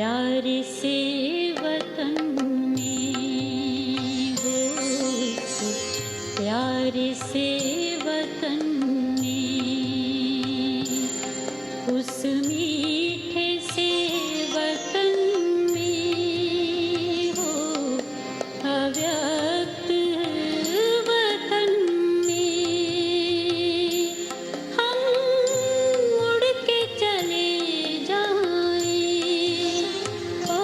प्यार से वतन में हो, प्यार से वतन में, उस मीठे से वतन में हो, अव्यक्त वतन में हम उड़ के चले जाएं, ओ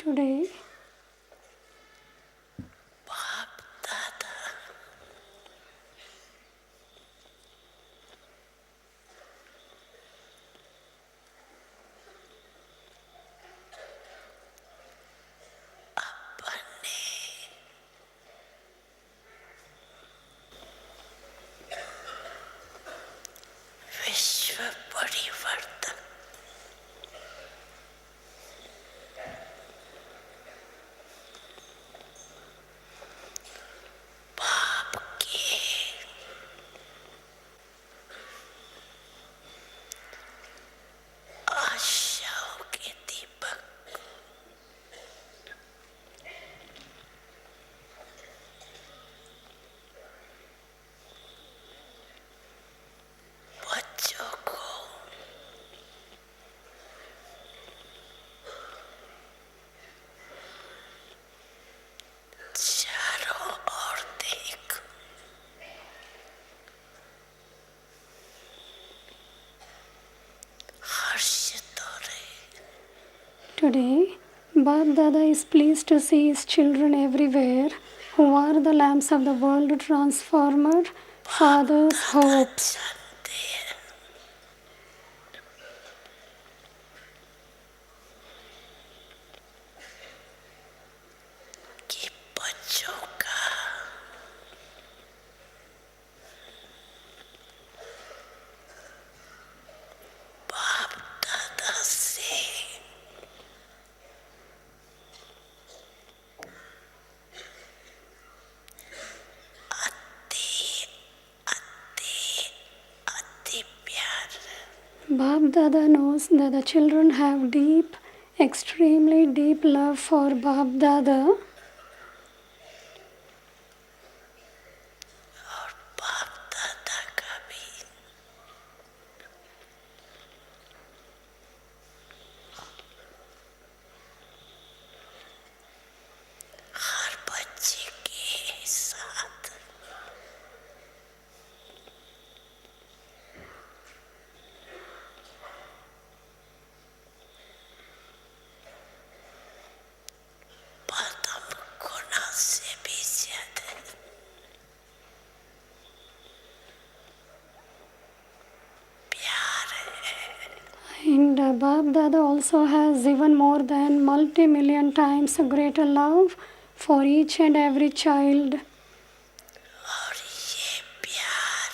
Today, बाप दादा अपने विश्व परिवर्तन बाप के आशाओं के दीपक बच्चों को चारों ओर देख हर्षित हो रहे। today, Bab Dada is pleased to see his children everywhere who are the lamps of the world transformer, Father's hopes. जानते हैं कि बच्चों का बाप दादा से अति अति अति प्यार Bab Dada knows that the children have deep, extremely deep love for Bab Dada, और बाप दादा का भी हर बच्चे के साथ पदम गुना से भी ज्यादा प्यार है। and Bab Dada also has even more than multi-million times greater love for each and every child. और ये प्यार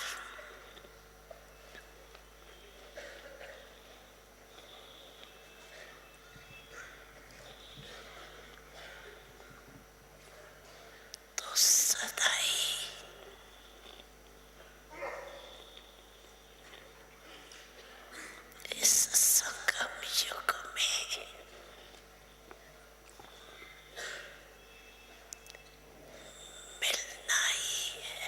तो सदा ही इस संगम युग में मिलना ही है।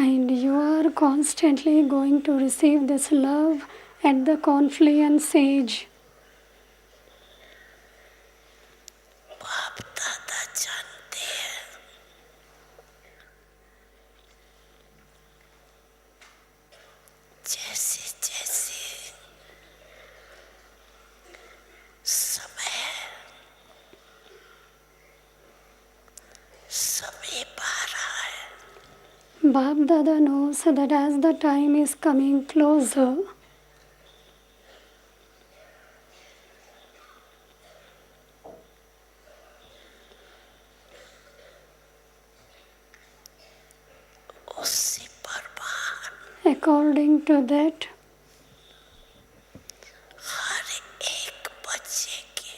And you are constantly going to receive this love at the confluence age. बाप दादा जानते हैं जैसे जैसे समय समीप आ रहा है Bab Dada knows that as the time is coming closer, उसी परमान according to that, हर एक बच्चे के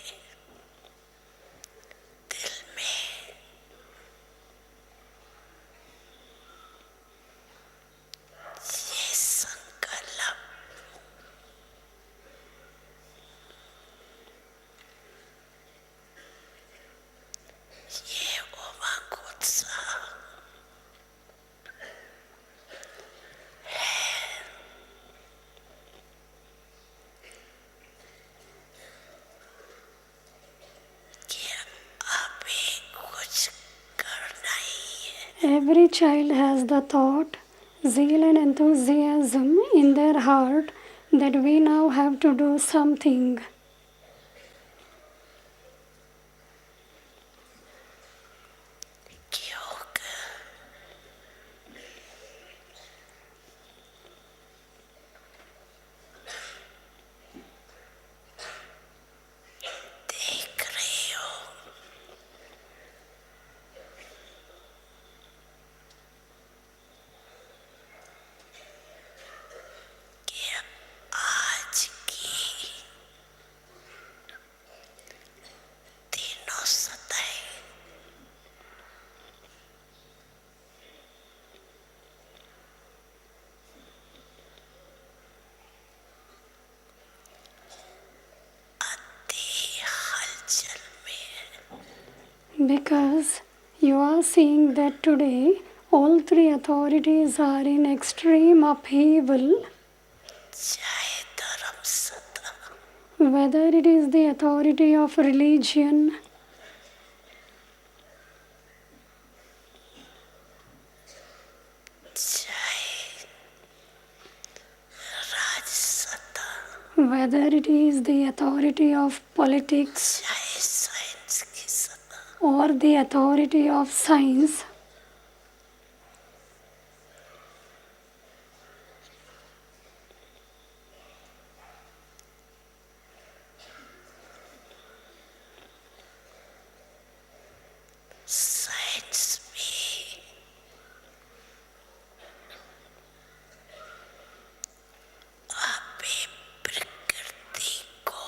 दिल में ये संकल्प ये उमंग उत्साह कि अभी कुछ करना ही है। every child has the thought, zeal, and enthusiasm in their heart that we now have to do something. Because you are seeing that today all three authorities are in extreme upheaval, चाहे धर्म सत्ता, whether it is the authority of religion, चाहे राज सत्ता, whether it is the authority of politics, चाहे science की सत्ता, or the authority of science, science भी अभी प्रकृति को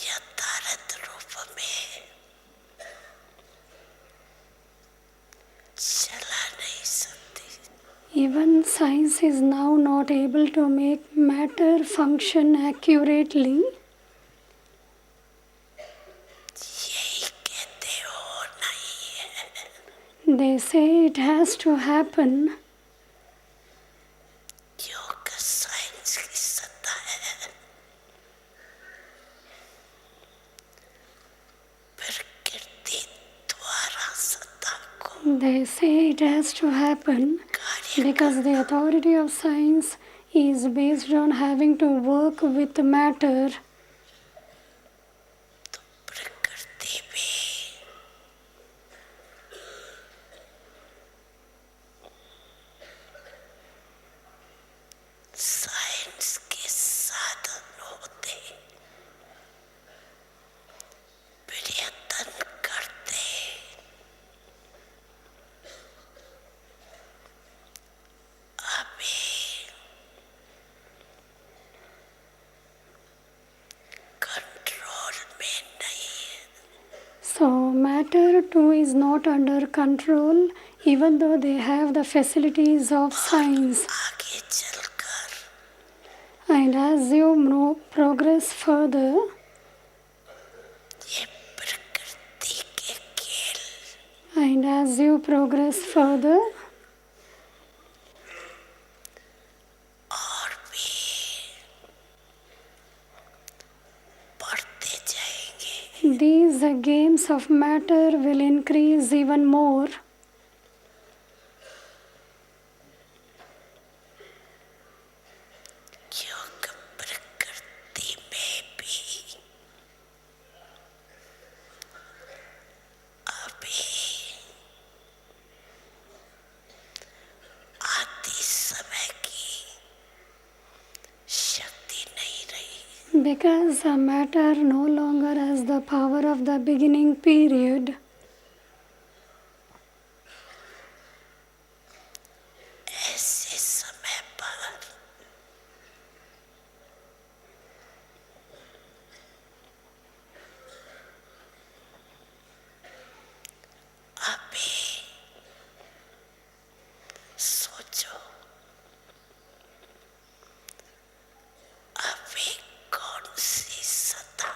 यथार्थ रूप में चला नहीं सकती, even science is now not able to make matter function accurately. यही कहते हो नहीं है, They say it has to happen योग साइंस की सत्ता है, प्रकृति द्वारा सत्ता को They say it has to happen कार्य because the authority of science is based on having to work with matter. तो प्रकृति भी साइंस के साधन होते, प्रयत्न करते, अभी कंट्रोल में नहीं है, So matter too is not under control even though they have the facilities of science. आगे चलकर And as you progress further, ये प्रकृति के खेल and as you progress further, और भी बढ़ते जाएंगे, these games of matter will increase even more. क्योंकि प्रकृति में भी अभी आदि समय की शक्ति नहीं रही, Because matter no longer has the power of the beginning period, ऐसे समय पर अभी सोचो, अभी कौन सी सत्ता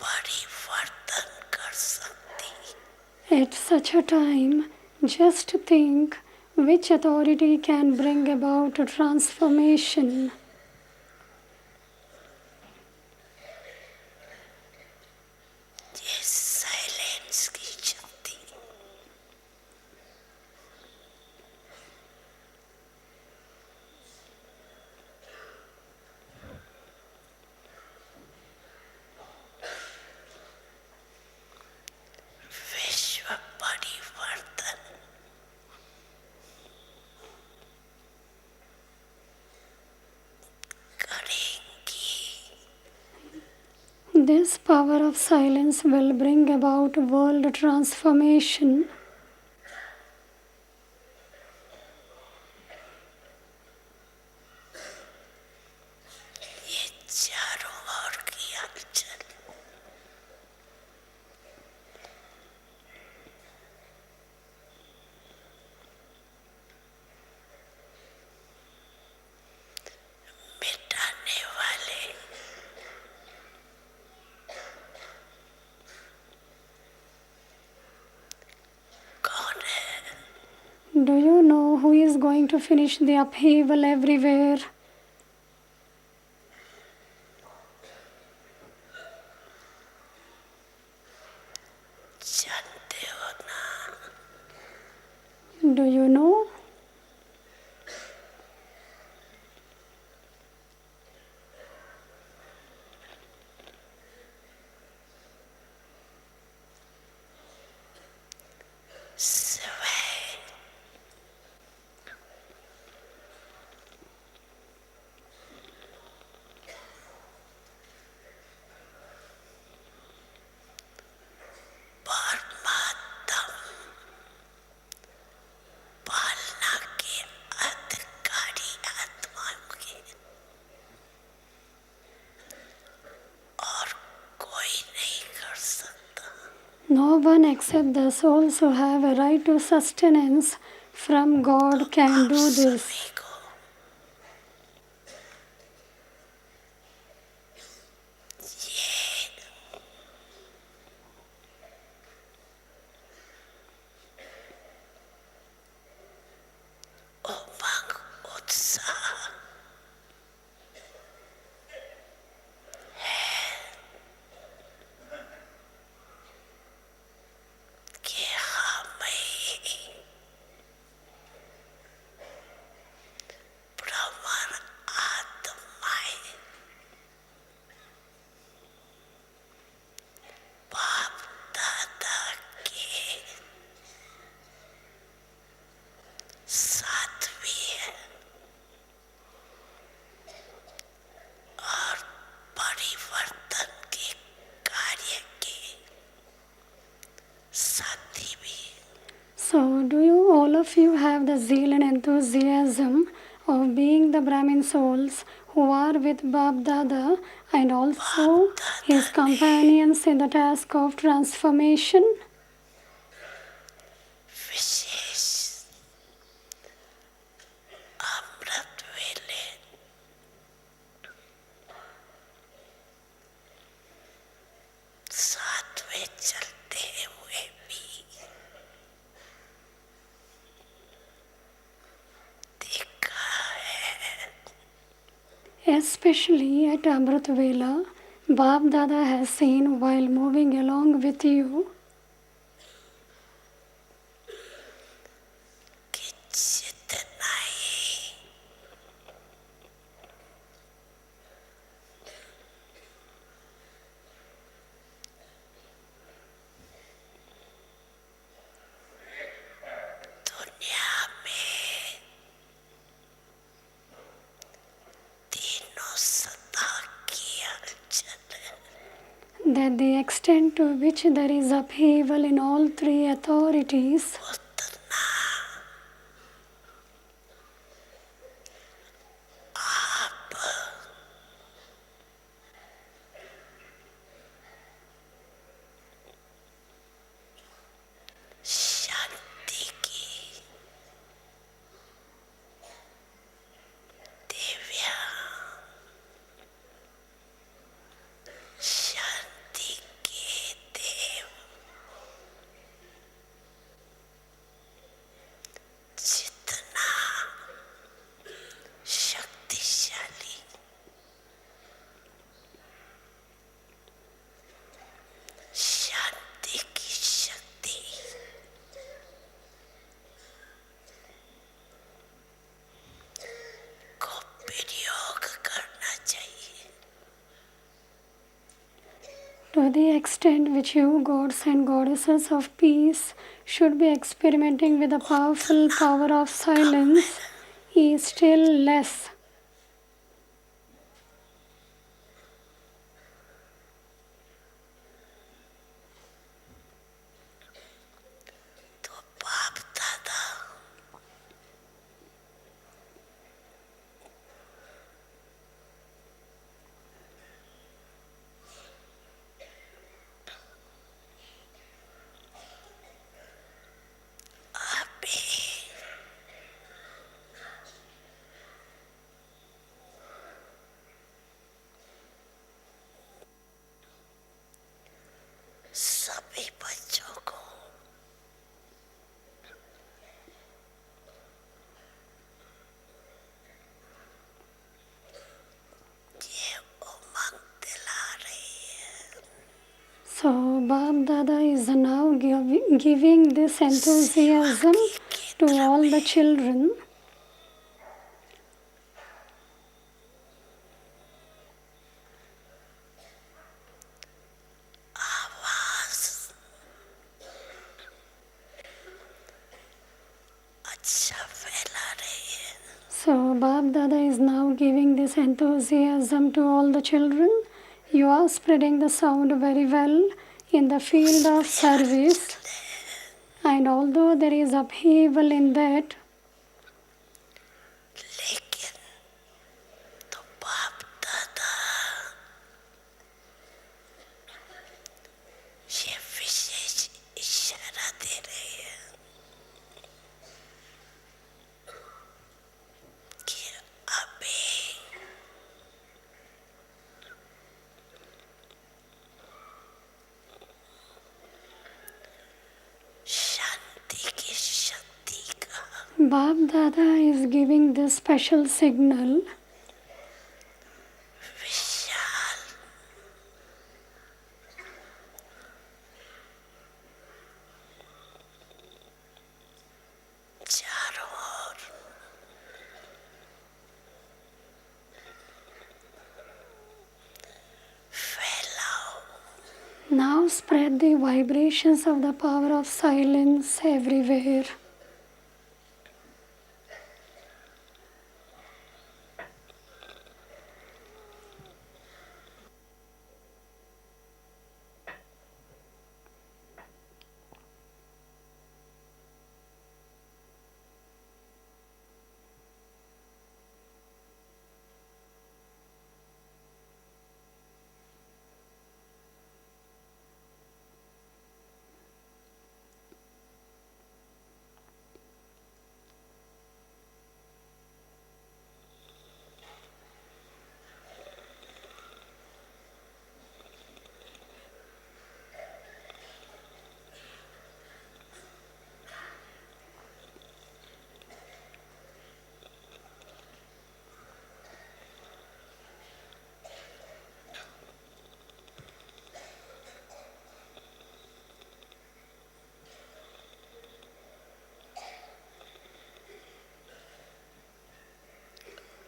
परिवर्तन कर सकती, at such a time, just think which authority can bring about a transformation. ये साइलेंस की शक्ति, विश्व परिवर्तन करेंगी, This power of silence will bring about world transformation. ये चारों ओर की हलचल Do you know who is going to finish the upheaval everywhere? जानते हो ना? Do you know? स्वयं परमात्मा पालना के अधिकारी आत्माओं के और कोई नहीं कर सकता. No one except the souls who have a right to sustenance from God can do this. सभी को ये उमंग उत्साह कि हमें भ्रमर आत्माएं बाप दादा के साथ भी है और परिवर्तन के कार्य के साथी भी. So, do you all of you have the zeal and enthusiasm of being the Brahmin souls who are with Bab Dada and also his companions in the task of transformation? विशेष अमृत वेले साथ में चलते हुए भी देखा है. Especially at Amrit Vela, Bab Dada has seen while moving along with you कि जितना ही दुनिया में तीनों सत्ता की हलचल है, that the extent to which there is upheaval in all three authorities उतना आप शांति की दिव्या शांति के देव जितना शक्तिशाली शांति की शक्ति को प्रयोग करना चाहिए. to the extent which you, gods and goddesses of peace, should be experimenting with the powerful power of silence, is still less. तो बाप दादा अभी Bab Dada is now giving this enthusiasm to all the children. आवाज अच्छा फैला रही है. So Bab Dada is now giving this enthusiasm to all the children. You are spreading the sound very well in the field of service. And although there is upheaval in that, लेकिन तो बाप दादा ये विशेष इशारा दे रहे हैं कि अभी शांति की शक्ति का Bab Dada is giving this special signal विशाल चारों ओर फैलाओ. now spread the vibrations of the power of silence everywhere.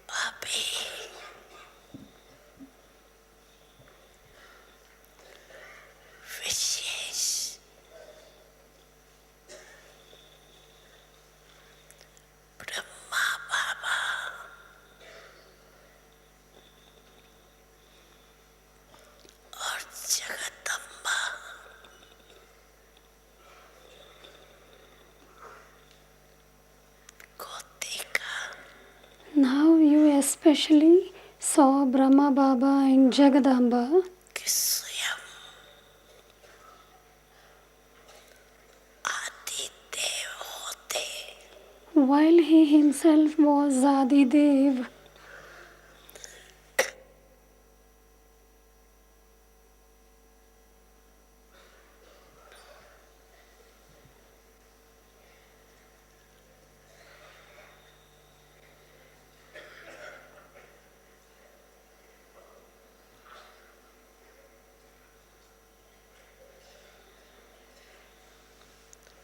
अभी विशेष ब्रह्मा बाबा और जगदम्बा को देखा. Now you especially saw Brahma Baba and Jagadamba कि स्वयं आदि देव होते while he himself was Adi Dev.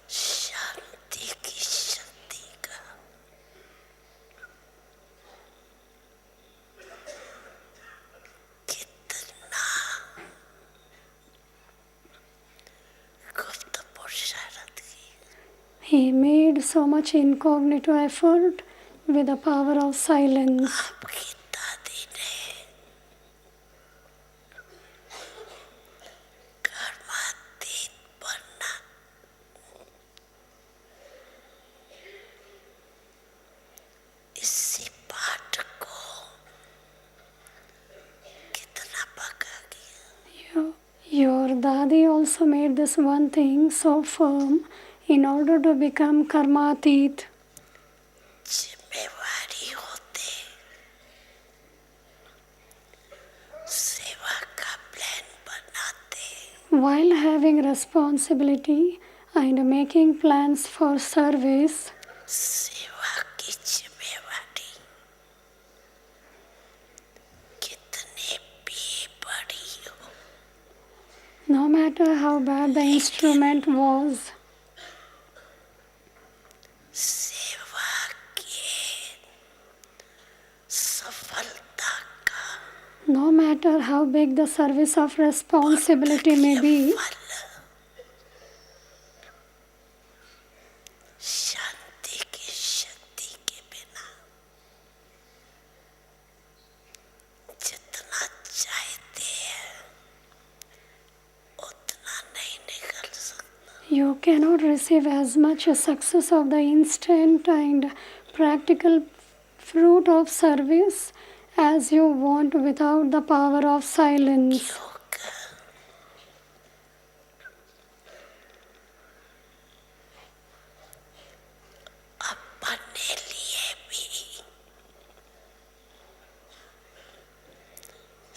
शांति की शक्ति का कितना गुप्त पुरुषार्थ की. He made so much incognito effort with the power of silence. आपकी दादी ने कर्मातीत बनना इसी पाठ को कितना पक्का किया. Your Dadi also made this one thing so firm in order to become karmatit. जिम्मेवारी होते सेवा का प्लान बनाते While having responsibility and making plans for service, सेवा की जिम्मेवारी कितनी भी बड़ी हो No matter how bad the instrument was, सेवा की सफलता का no matter how big the service of responsibility may be, फल शांति की शक्ति के बिना जितना चाहते हैं उतना नहीं निकल सकता। you cannot receive as much success of the instant and practical fruit of service as you want without the power of silence. लोग अपने लिए भी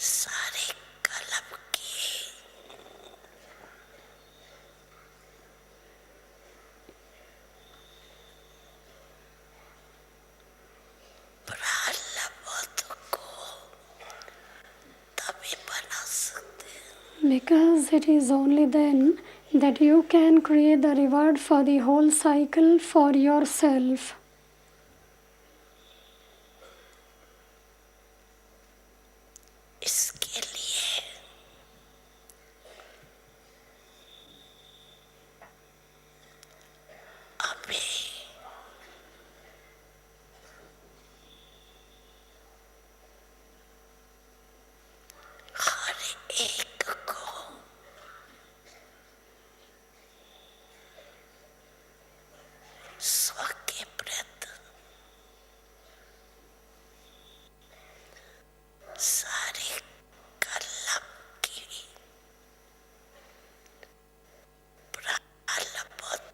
सारे कलम की प्रलोभन को तभी बना सकते हैं Because it is only then that you can create the reward for the whole cycle for yourself. इसके लिए अभी हर एक को स्व के प्रति सारे कलम की प्रलोभन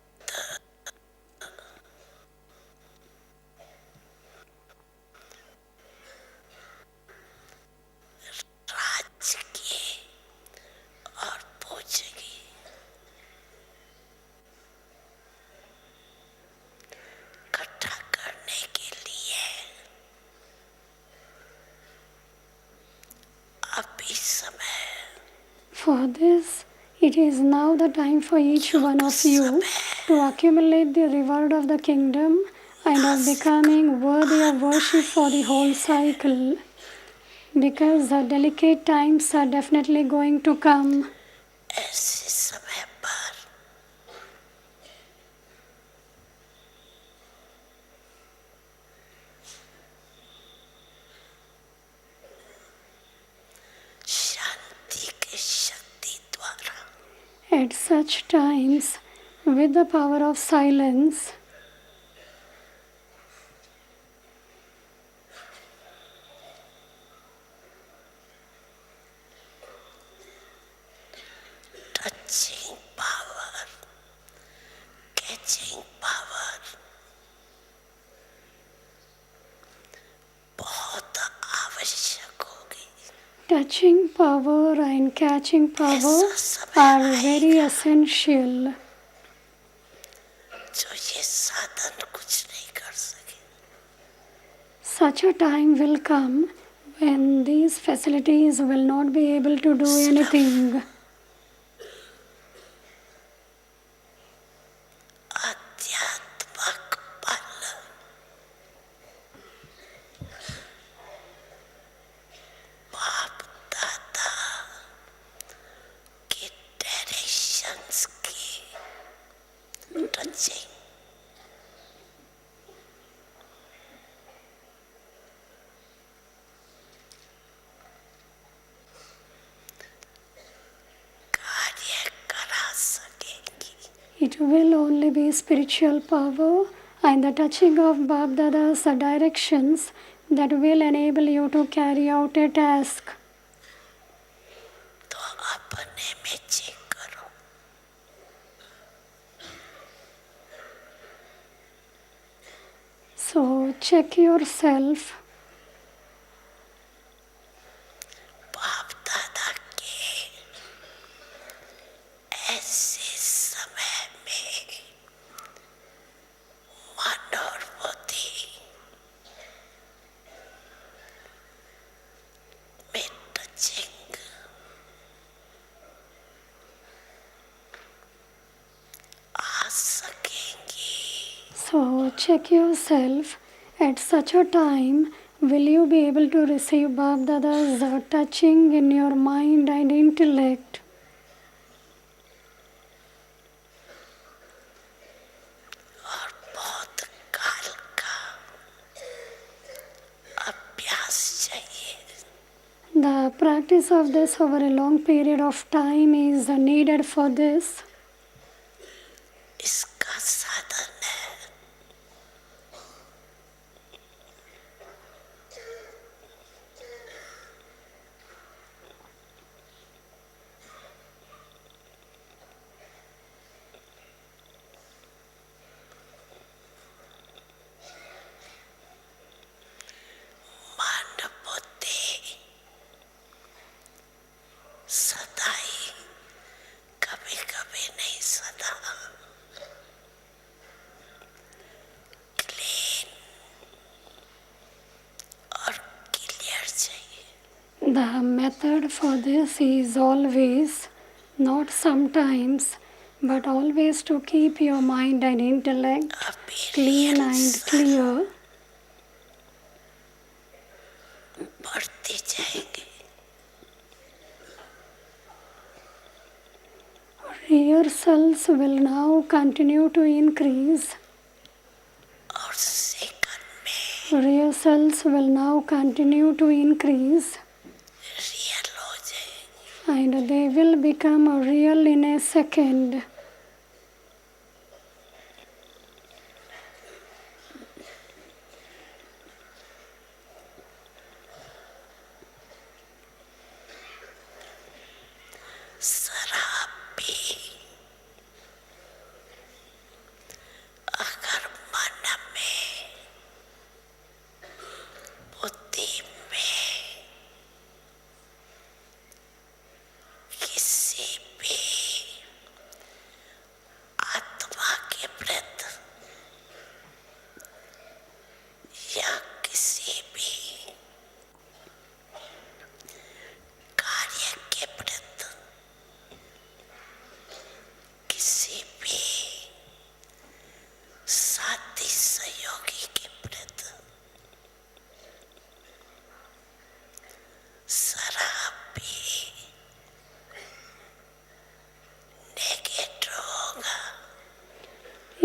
राज की और पूज की इकट्ठा करने के लिए अभी समय For this, it is now the time for each one of you to accumulate the reward of the kingdom and of becoming worthy of worship for the whole cycle. Because the delicate times are definitely going to come. ऐसे समय पर शांति की शक्ति द्वारा At such times, with the power of silence, touching power catching power बहुत आवश्यक होगी touching power and catching power are very essential. जो ये साधन कुछ नहीं कर सके Such a time will come when these facilities will not be able to do anything. आध्यात्मिक बल बाप दादा के डायरेक्शंस की टचिंग कार्य करा सकेगी It will only be spiritual power and the touching of Bab Dada's directions that will enable you to carry out a task. तो अपने में चेक करो So check yourself. बाप दादा के ऐसे समय में मन और बुद्धि में touching check yourself. At such a time, will you be able to receive Bab Dada's touching in your mind and intellect? और बहुत काल का अभ्यास चाहिए. The practice of this over a long period of time is needed for this. इसका साधन है मन बुद्धि सदा ही, कभी कभी नहीं सदा. क्लीन और क्लियर चाहिए. The method for this is always, not sometimes, but always to keep your mind and intellect अभी clean and clear. बढ़ती जाएंगे. Rehearsals will now continue to increase. और सेकंड में Rehearsals will now continue to increase real हो जाएंगे. and they will become real in a second. शराब भी अगर मन में बुद्धि में किसी भी आत्मा के प्रति या किसी भी कार्य के प्रति किसी भी साथी सहयोगी के प्रति शराब भी नेगेटिव होगा.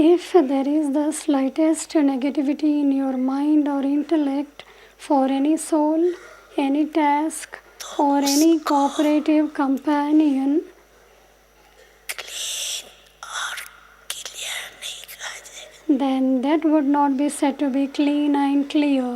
If there is the slightest negativity in your mind or intellect for any soul, any task, or any cooperative companion, clean और क्लियर नहीं कहा जाएगा. then that would not be said to be clean and clear.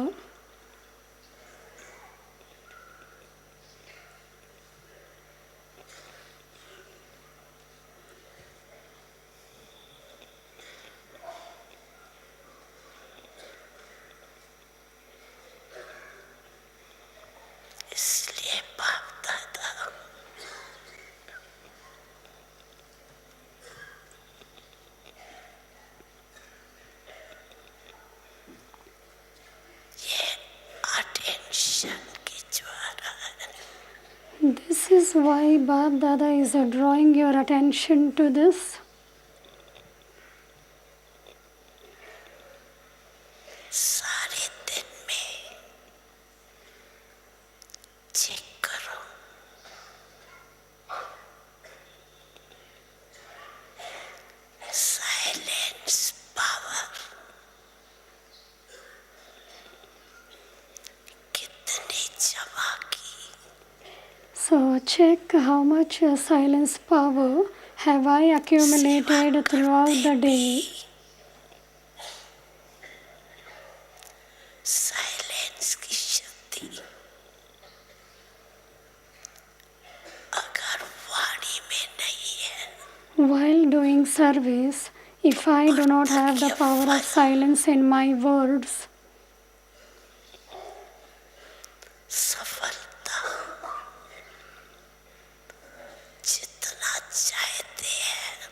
इसलिए बाप दादा ये attention की ज्वाला है. This is why Bab Dada is drawing your attention to this. सारे दिन में चेक करो. साइलेंस पावर कितनी जमा की. So check how much silence power have I accumulated throughout the day. Silence की शक्ति अगर वाणी में नहीं है While doing service, if I do not have the power of silence in my words, सफलता जितना चाहते हैं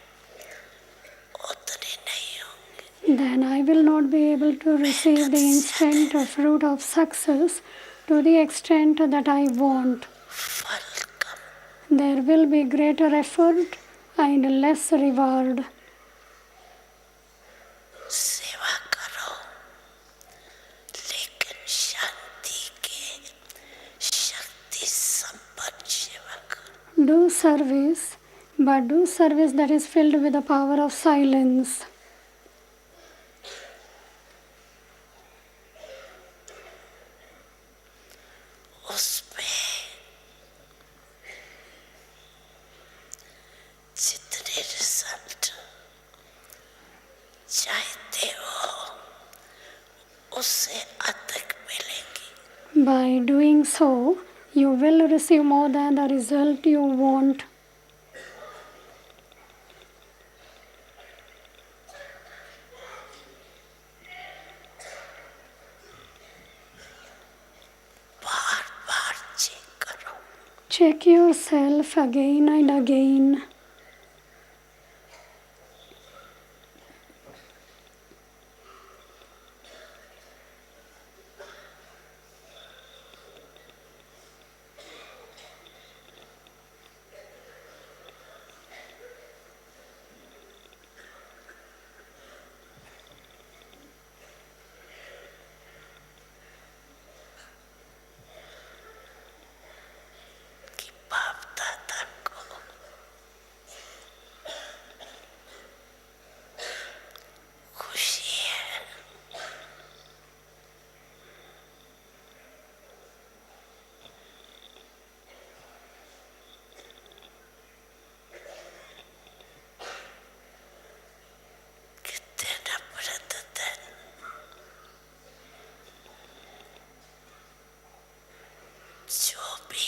उतने नहीं होंगे. then I will not be able to receive the instant fruit of success to the extent that I want. फल कम. There will be greater effort and less reward. सेवा करो. do service, but do service that is filled with the power of silence. उसमें जितने result चाहते हो उससे अधिक मिलेंगी. By doing so, you will receive more than the result you want. बार बार चेक करो. Check yourself again and again. कि बाप दादा को खुशी है. कितने नफरत धन जो भी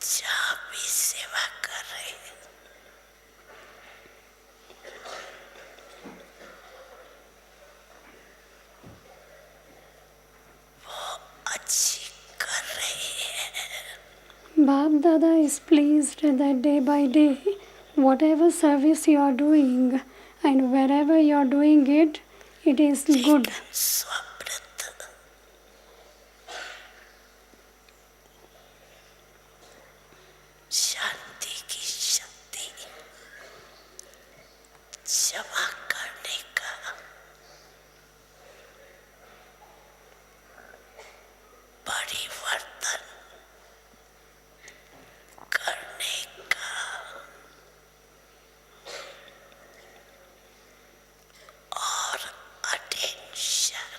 जहाँ भी सेवा कर रहे हैं वो अच्छी कर रही है. Bab Dada is pleased that day by day, whatever service you are doing and wherever you are doing it, it is good. स्वव्रत शांति की शक्ति जमा करने का परिवर्तन करने का और अटेंशन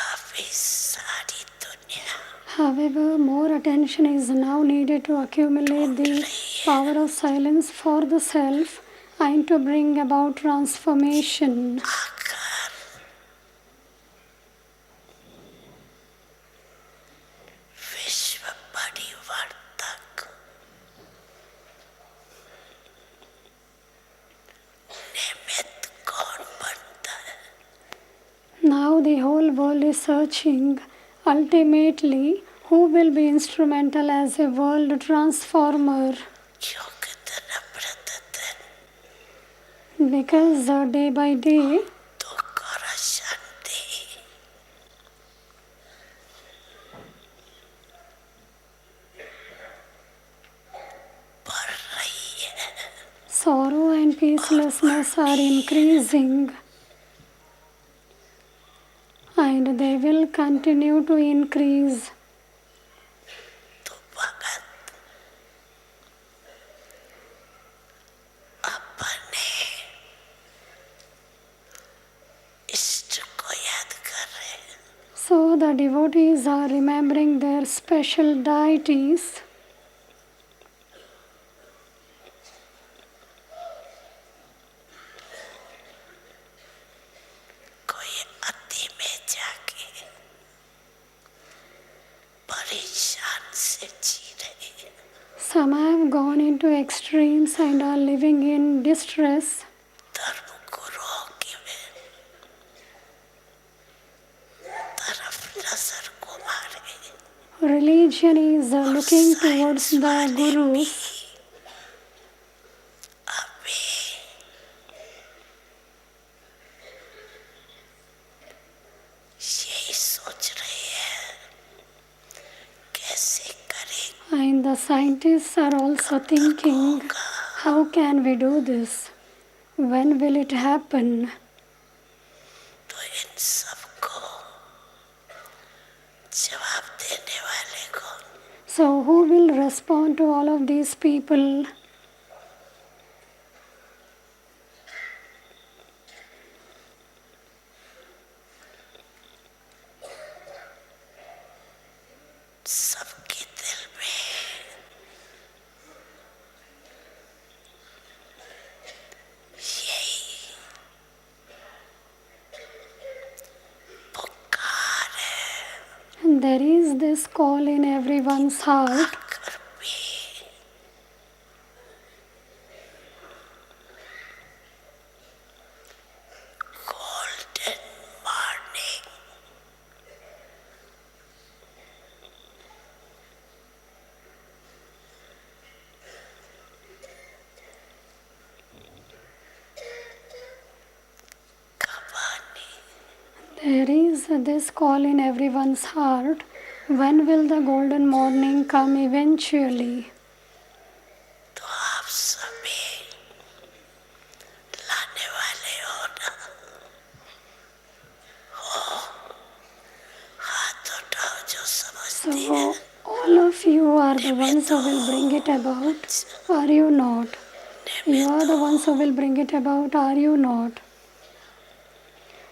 अभी सारी दुनिया However, more attention is now needed to accumulate the power of silence for the self and to bring about transformation. आकर विश्व परिवर्तक निमित्त कौन बनता है. Now the whole world is searching ultimately who will be instrumental as a world transformer. क्योंकि नफरत धन Because day by day, दुख और अशांति बढ़ रही है. sorrow and peacelessness are increasing and they will continue to increase. तो भगत अपने इष्ट को याद कर रहे हैं. So the devotees are remembering their special deities. कोई अति में जाके परेशान से जी रहे हैं. Some have gone into extremes and are living in distress. धर्म गुरुओं की तरफ नजर घुमा रहे हैं. Religion is looking towards the gurus. अभी यही सोच रहे हैं And the scientists are also thinking, how can we do this? When will it happen? तो इन सबको जवाब देने वाले कौन? So, who will respond to all of these people? सबके दिल में यही पुकार है, There is this call in everyone's heart. कर भी golden morning कहानी There is this call in everyone's heart. When will the golden morning come eventually? तो आप सभी लाने वाले हो ना? हो हाथ उठाओ जो समझते So, हैं. all of you are the ones who will bring it about, are you not? You are the ones who will bring it about, are you not?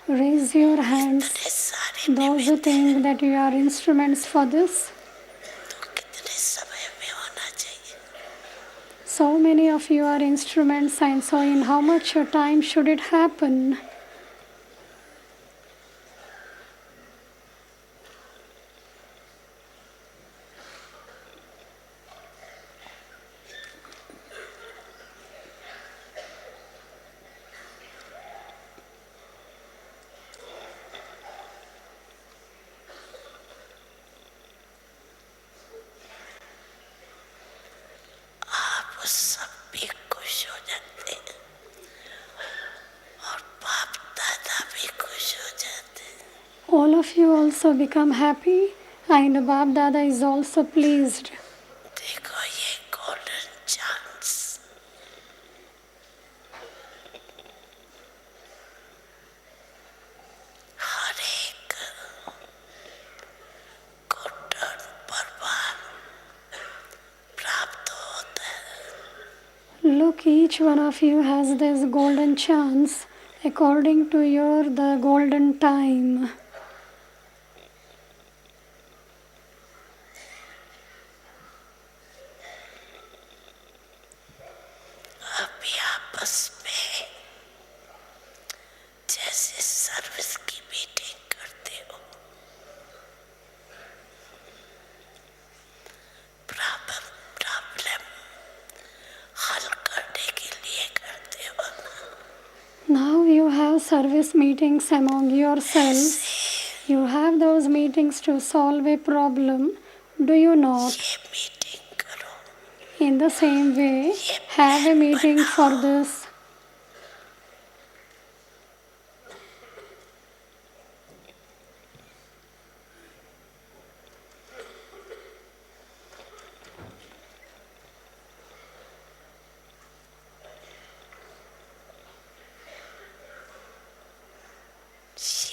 Raise your hands, कितने सारे those who think that you are instruments for this. तो कितने समय में होना चाहिए? So many of you are instruments, and so in how much time should it happen? आप सब भी खुश हो जाते हैं और बाप दादा भी खुश हो जाते हैं. All of you also become happy, and Bab Dada is also pleased. देखो ये golden chance हर एक को टर्न पर बार प्राप्त होता है. Look, each one of you has this golden chance according to your the golden time. अभी आपस में जैसे सर्विस की मीटिंग करते हो, प्रॉब्लम हल करने के लिए करते हो ना. Now you have service meetings among yourselves. You have those meetings to solve a problem, do you not? ये मीटिंग करो, In the same way, have a meeting for this.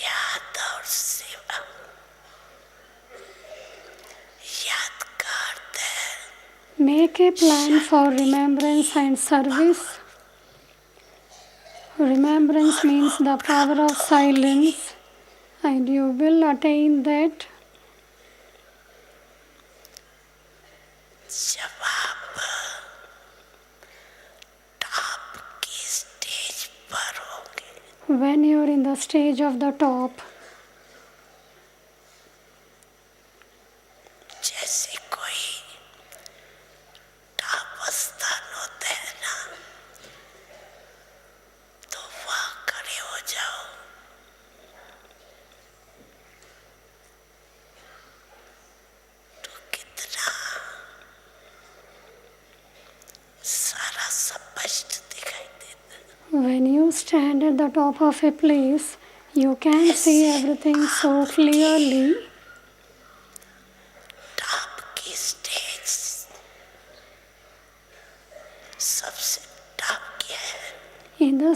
याद और सेवा यादगार है. Make a plan for remembrance and service. Remembrance means the power of silence, and you will attain that जब आप top की स्टेज पर होंगे, when you are in the stage of the top. जैसे कोई टॉप स्थान होते हैं ना, तो वहाँ खड़े हो जाओ. तो कितना सारा स्पष्ट दिखाई देता है. When you stand at the top of a place, you can see everything so clearly. Top की stage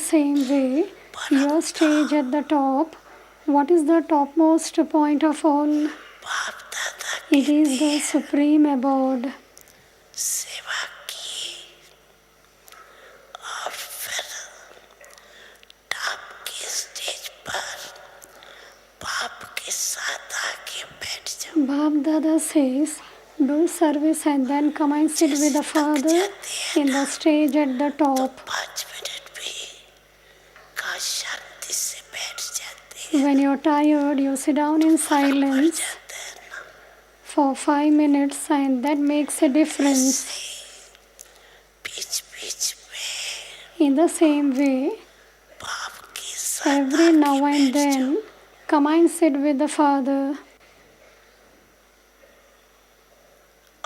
same way, your stage at the top, what is the topmost point of all? बाप दादा It is the supreme abode. सेवा की और फिर top के stage पर बाप के साथ आके बैठ जाओ। Bab Dada says, do service and then come and sit with the Father in the stage at the top. 5 minute भी का शांति से बैठ जाते हैं, When you're tired, you sit down in silence जाते हैं ना। for 5 minutes and that makes a difference. बीच बीच में In the same way, बाप के साथ every now and then, come and sit with the Father.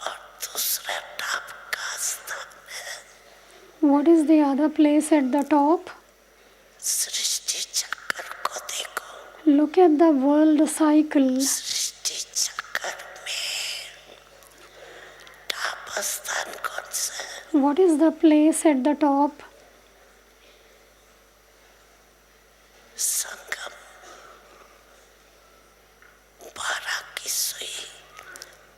और दूसरा टॉप का स्थान है What is the other place at the top? सृष्टि चक्र को देखो। Look at the world cycle. सृष्टि चक्र में टॉप स्थान कौन सा है? What is the place at the top? संगम 12 की सुई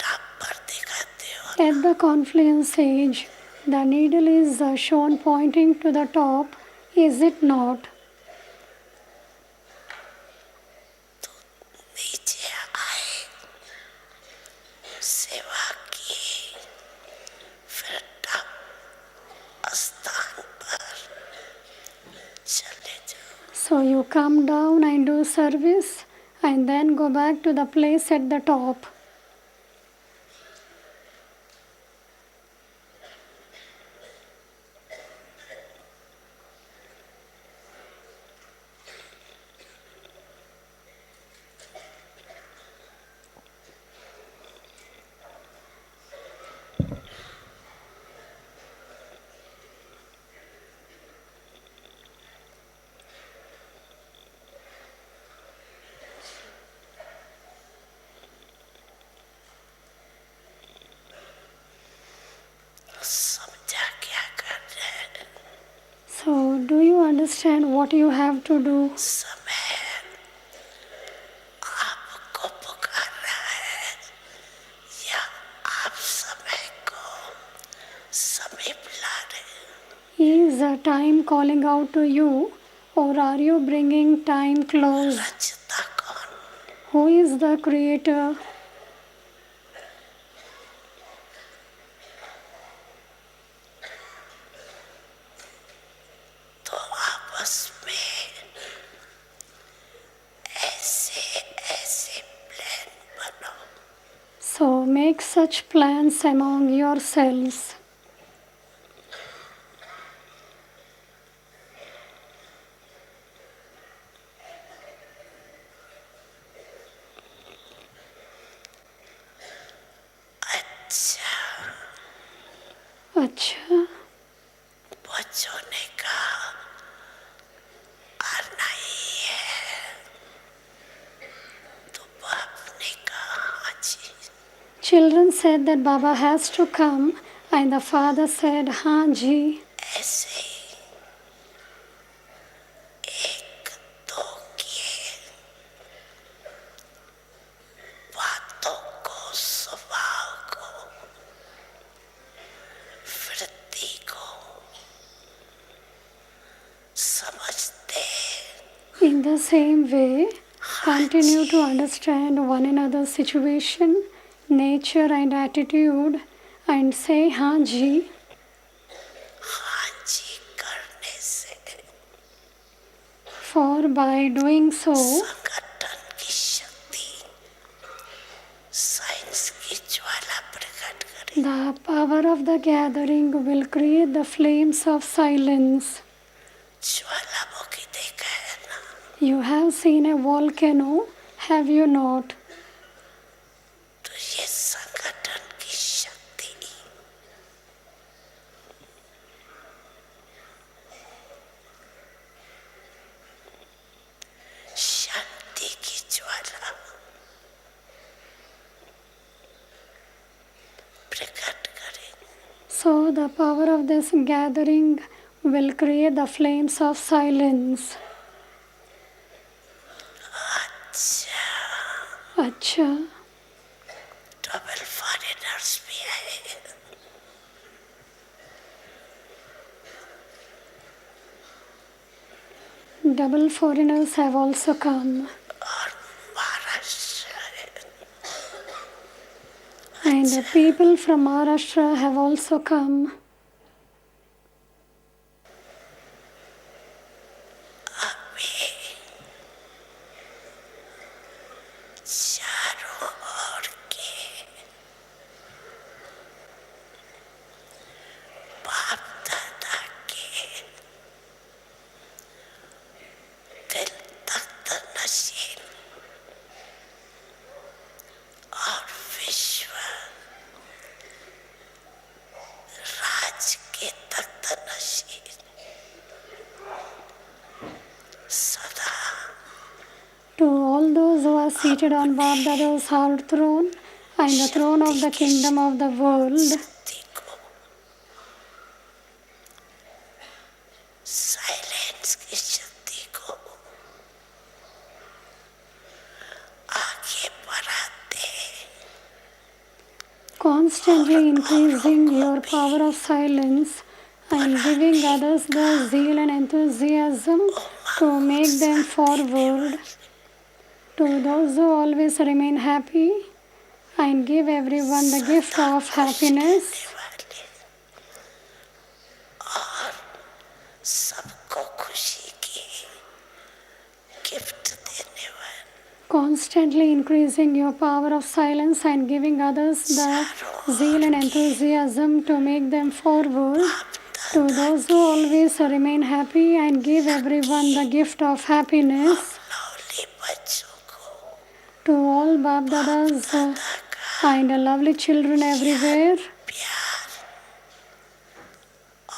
टॉप पर दिखाते हो। At the confluence age, the needle is shown pointing to the top, is it not? तो नीचे आए, सेवा की, फिर टॉप स्थान पर चले जाओ। So you come down and do service and then go back to the place at the top. समझा क्या कर रहे हैं? So do you understand what you have to do? समय आपको पुकार रहा है या आप समय को समीप ला रहे हैं? Is the time calling out to you or are you bringing time close? रचता कौन? Who is the creator? तो आपस में ऐसे ऐसे प्लान बनो। So make such plans among yourselves. अच्छा, अच्छा, बच्चों ने कहा आना ही है, तो बाप ने कहा हाँ जी। children said that Baba has to come and the father said, हाँ जी. ऐसे ही एक दो किए बातों को, स्वभाव को, वृत्ति को समझते। In the same way, continue to understand one another's situation, nature and attitude and say हाँ जी. हाँ जी करने से For by doing so, संगठन की शक्ति, साइंस की ज्वाला प्रकट करे। the power of the gathering will create the flames of silence. ज्वालामुखी देखा है ना? You have seen a volcano, have you not? तो ये संगठन की शक्ति शांति की ज्वाला प्रकट करे। So the power of this gathering will create the flames of silence. अच्छा, डबल फॉरेनर्स भी आए, double foreigners have also come, और Maharashtra and the people from Maharashtra have also come. चारों ओर के बाप दादा के दिल तख्त नशीन और विश्व राज के तख्त नशीन सदा To all those who are seated on Bab Dada's heart throne and the throne of the kingdom of the world, शक्ति को, साइलेंस की शक्ति को आगे बढ़ाते, constantly increasing your power of silence and giving others the zeal and enthusiasm to make them forward. To those who always remain happy and give everyone the gift of happiness, वाले और सबको खुशी की गिफ्ट देने वाले, constantly increasing your power of silence and giving others the zeal and enthusiasm to make them forward. To those who always remain happy and give everyone the gift of happiness, lovely बच्चों को to all Bab Dadas and lovely children everywhere, प्यार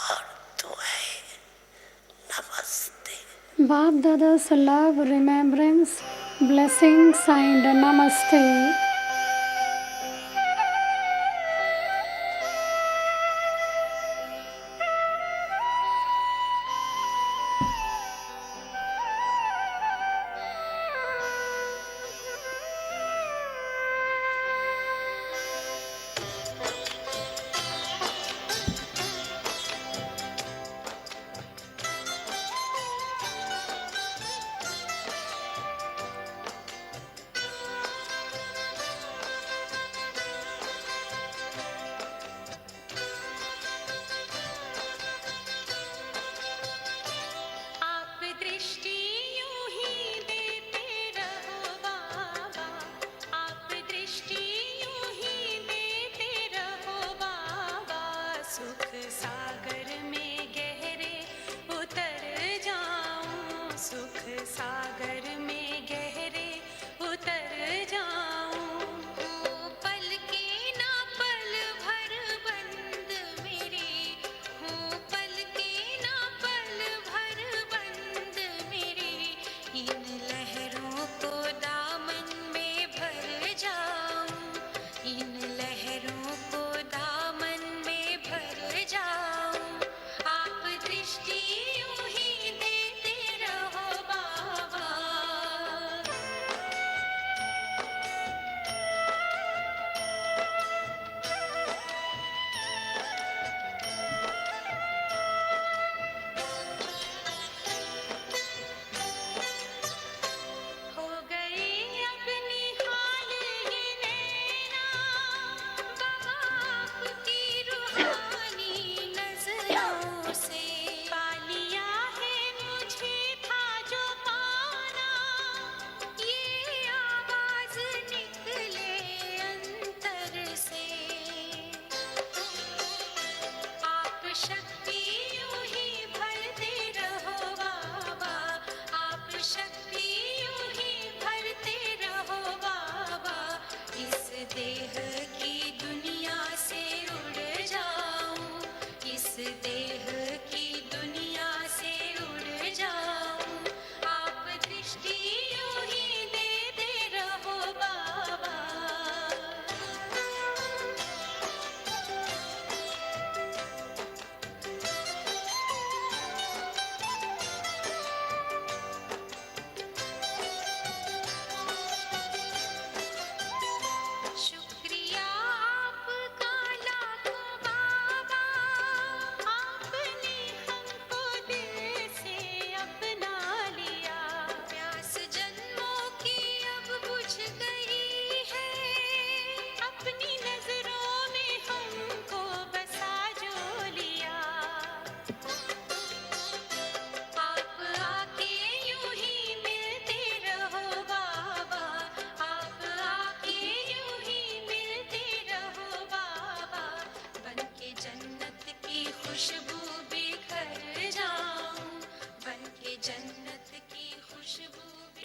और दुआएं, नमस्ते। Bab Dada's love, remembrance, blessings and namaste.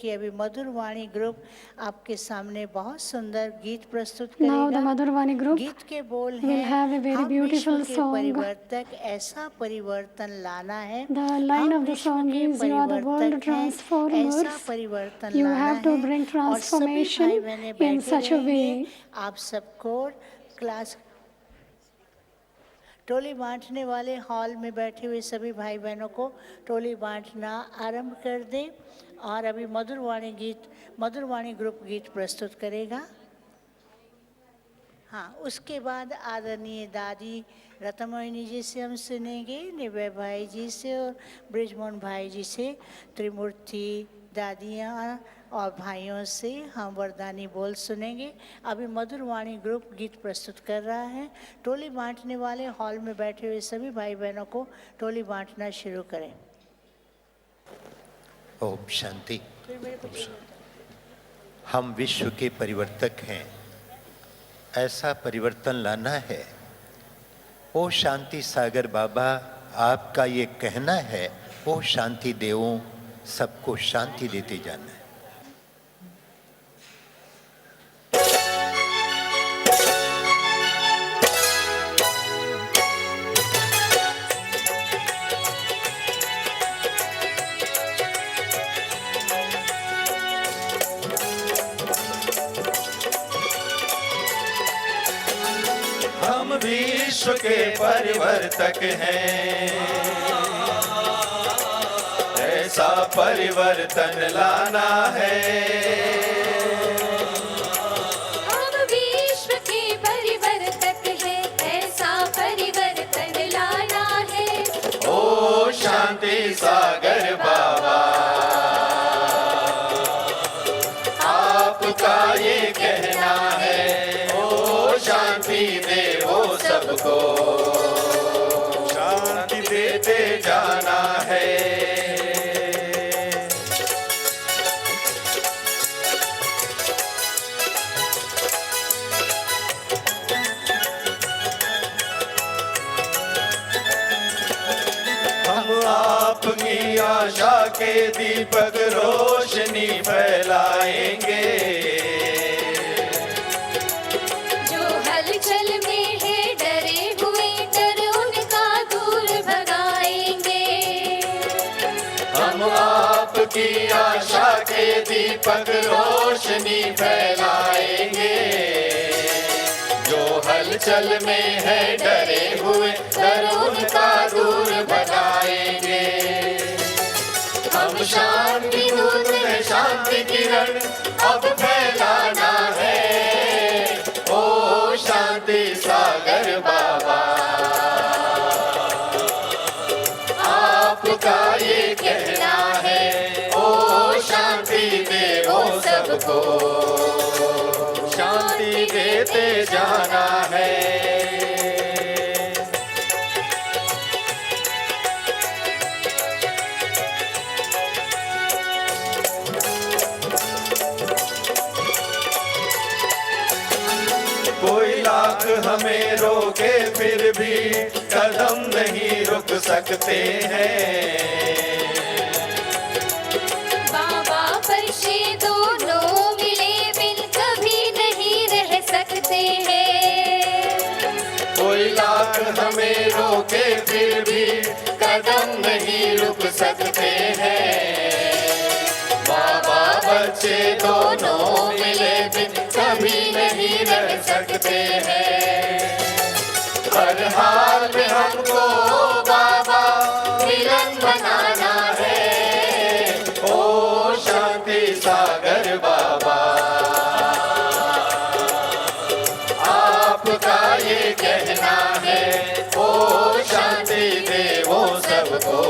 कि अभी मधुर वाणी group आपके सामने बहुत सुंदर गीत प्रस्तुत Now the करेगा। Madhurvani group गीत के बोल will हैं, have a very हम beautiful विश्व के song. परिवर्तक, ऐसा परिवर्तन लाना है। The line हम of the विश्व song के is, you are the world परिवर्तक हैं, transformers. ऐसा परिवर्तन You लाना have to है। bring और सभी transformation भाई बहनें in बैठे such a रहेंगे। way. आप सबको क्लास टोली बांटने वाले हॉल में बैठे हुए सभी भाई बहनों को टोली बांटना आरंभ कर दें। और अभी मधुर वाणी ग्रुप गीत प्रस्तुत करेगा। हाँ, उसके बाद आदरणीय दादी रतमोहिनी जी से हम सुनेंगे, निभय भाई जी से और ब्रिजमोहन भाई जी से, त्रिमूर्ति दादियाँ और भाइयों से हम वरदानी बोल सुनेंगे। अभी मधुर वाणी ग्रुप गीत प्रस्तुत कर रहा है। टोली बांटने वाले हॉल में बैठे हुए सभी भाई बहनों को टोली बांटना शुरू करें। ओम शांति। हम विश्व के परिवर्तक हैं, ऐसा परिवर्तन लाना है। ओ शांति सागर बाबा, आपका ये कहना है, ओ शांति देवों, सबको शांति देते जाना है। हम विश्व के परिवर्तक हैं, ऐसा परिवर्तन लाना है। हम विश्व के परिवर्तक हैं, ऐसा परिवर्तन लाना है। ओ शांति सागर बाबा, आपका ये कहना है, ओ शांति देवो सबको शांति देते जाना है। हम आपकी आशा के दीपक रोशनी फैलाएंगे। जो हलचल में है डरे हुए, डर उनका दूर भगाएंगे। हम आपकी आशा के दीपक रोशनी फैलाएंगे। जो हलचल में है डरे हुए, डर उनका दूर भगाएंगे। हम शांति दूत हैं, शांति किरण अब फैलाना है। ओ शांति सागर बाबा, आपका ये कहना है, ओ शांति देवो सबको शांति देते जाना है। कोई लाख हमें रोके फिर भी कदम नहीं रुक सकते हैं। बाबा पर से दोनों मिले बिन कभी नहीं रह सकते हैं। कोई लाख हमें रोके फिर भी कदम नहीं रुक सकते हैं। बाबा बच्चे दोनों मिले बिन कभी नहीं रह सकते हैं। हर हाल में हमको बाबा मिलन बनाना है। ओ शांति सागर बाबा, आपका ये कहना है, ओ शांति देवो सबको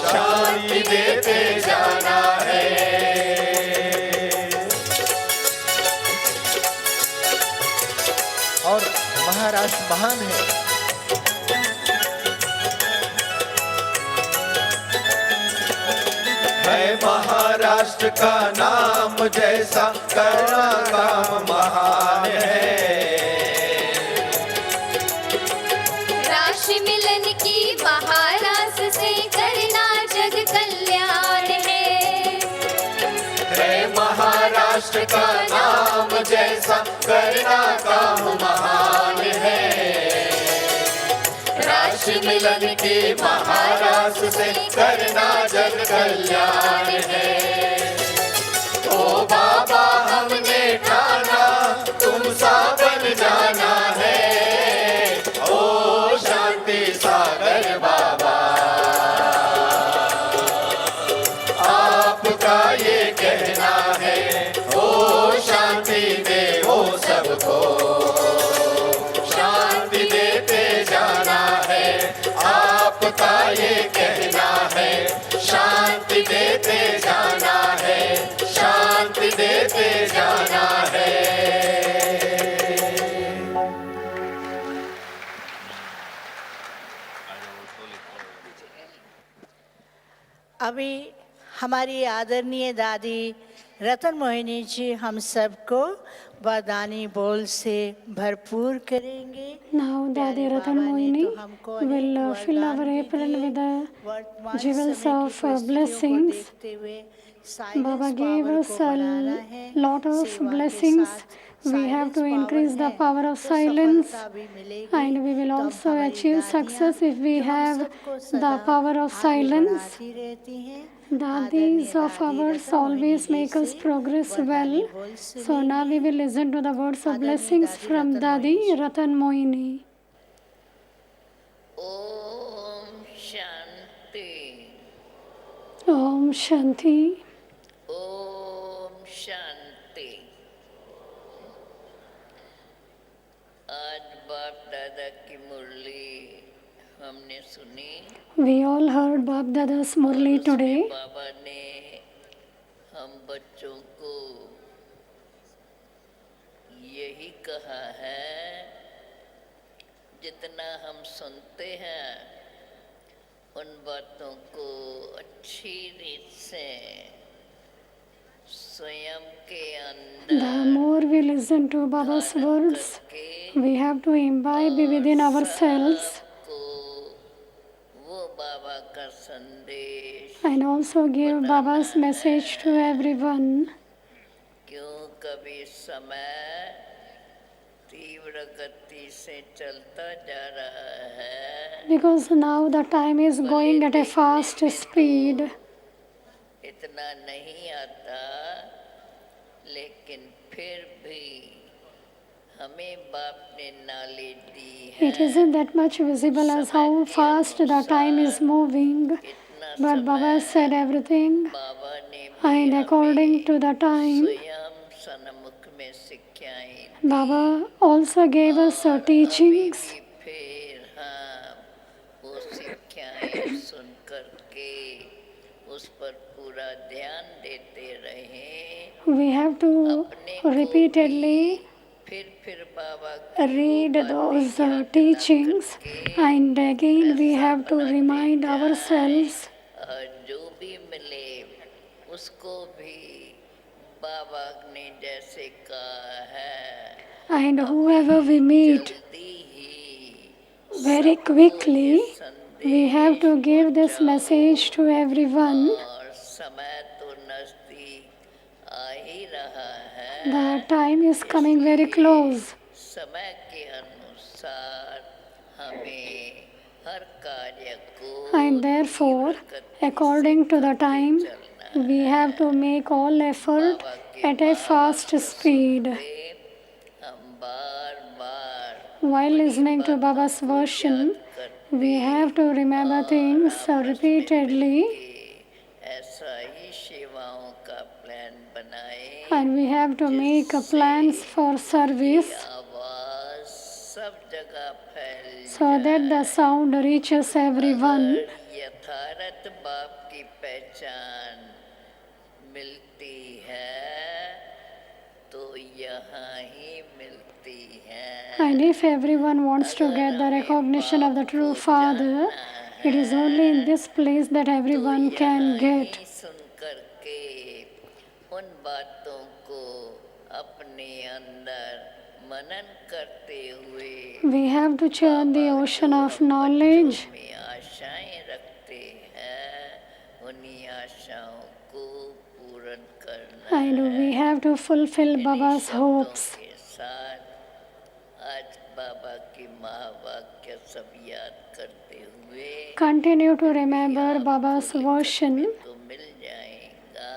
शांति देते जाना है। और महाराष्ट्र महान है। है महाराष्ट्र का नाम जैसा करना काम महान है। राशि मिलन की महारास से करना जग कल्याण है। जैसा करना काम महान है। राशि मिलन की महारास से करना जग कल्याण है। ओ बाबा हमने ठाना तुम सा बन जाना है। ओ शांति सागर बाबा आपका ये कहना है। ओ शांति दे वो सबको शांति देते जाना है। आपका ये कहना है शांति देते जाना है। शांति देते जाना है। अभी हमारी आदरणीय दादी रतन मोहिनी जी हम सबको वरदानी बोल से भरपूर करेंगे। Now Dadi Ratan Mohini will fill our apron with the jewels of blessings. Baba gave us a lot of blessings. We have to increase the power of silence, and we will also achieve success if we have the power of silence. Dadis of ours always make us progress well. So now we will listen to the words of blessings from Dadi Ratan Mohini. Om Shanti. Om Shanti. Om Shanti. आज बाप दादा की मुरली हमने सुनी। We all heard Bab Dada's Murli today. बाबा ने हम बच्चों को यही कहा है, जितना हम सुनते हैं उन बातों को अच्छी रीत से स्वयं के The अंदर more we listen to Baba's words, we have to imbibe within ourselves को वो बाबा का संदेश and also give Baba's message to everyone. क्यों कभी समय तीव्र गति से चलता जा रहा है। Because now the time is going at a fast speed. इतना नहीं आता, लेकिन फिर भी हमें बाप ने नॉलेज दी है। It isn't that much visible as how fast the time is moving, but Baba said everything, बाबा ने and according to the time, स्वयं सन्मुख में सिखाई। Baba also gave us teachings. फिर हम वो शिक्षाएं सुन करके उस पर पूरा ध्यान देते रहे। We have to repeatedly फिर बाबा read those teachings, and again we have to remind ourselves, और जो भी मिले उसको भी बाबा ने जैसे कहा है, and whoever we meet जल्दी ही very quickly, we have to give this message to everyone. और समय तो नजदीक आ ही रहा है। The time is coming very close, समय के अनुसार हमें हर कार्य को and therefore, according to the time, we have to make all effort at a fast speed. हम बार बार While listening to Baba's version, we have to remember things repeatedly, ऐसा ही सेवाओं का प्लान बनाए। and we have to make plans for service आवाज सब जगह फैल so that the sound reaches everyone. यथार्थ बाप की पहचान मिलती है तो यहाँ ही मिलती है। And if everyone wants to get the recognition of the true Father, it is only in this place that everyone can get. यहीं सुन करके उन बातों को अपने अंदर मनन करते हुए We have to churn the ocean of knowledge, में आशाएं रखते हैं, उन्हीं आशाओं को पूरा पूर्ण करना and we have to fulfill इन्हीं Baba's शब्दों hopes. के साथ आज बाबा की महावाक्य सब याद करते हुए Continue to remember Baba's version. तो मिल जाएगा।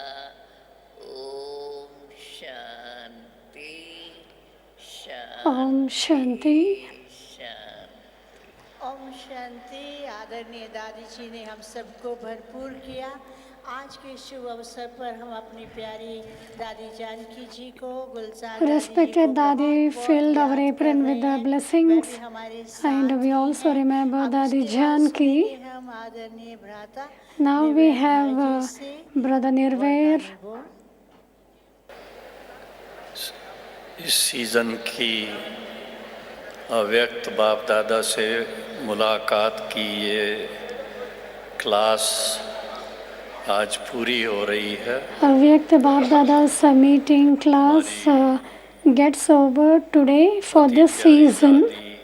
ओम शांति शांति Om Shanti. शांति। ओम शांति। आदरणीय दादी जी ने हम सबको भरपूर किया। आज के शुभ अवसर पर हम अपनी प्यारी दादी जानकी जी को, गुलजार दादी जी को Respected Dadi बहुत-बहुत filled our याद apron कर with the रहे हैं। blessings, वह भी हमारे साथ and we ही also हैं। remember अब Dadi इसके बाद Janki. सुनेंगे हम आदरणीय भ्राता Now we निर्भय have भाई जी से Brother Nirvair. वरदानी बोल। इस सीज़न की अव्यक्त बाप दादा से मुलाकात की ये क्लास आज पूरी हो रही है। Avyakt Bab Dada's meeting class gets over today for this season. दादी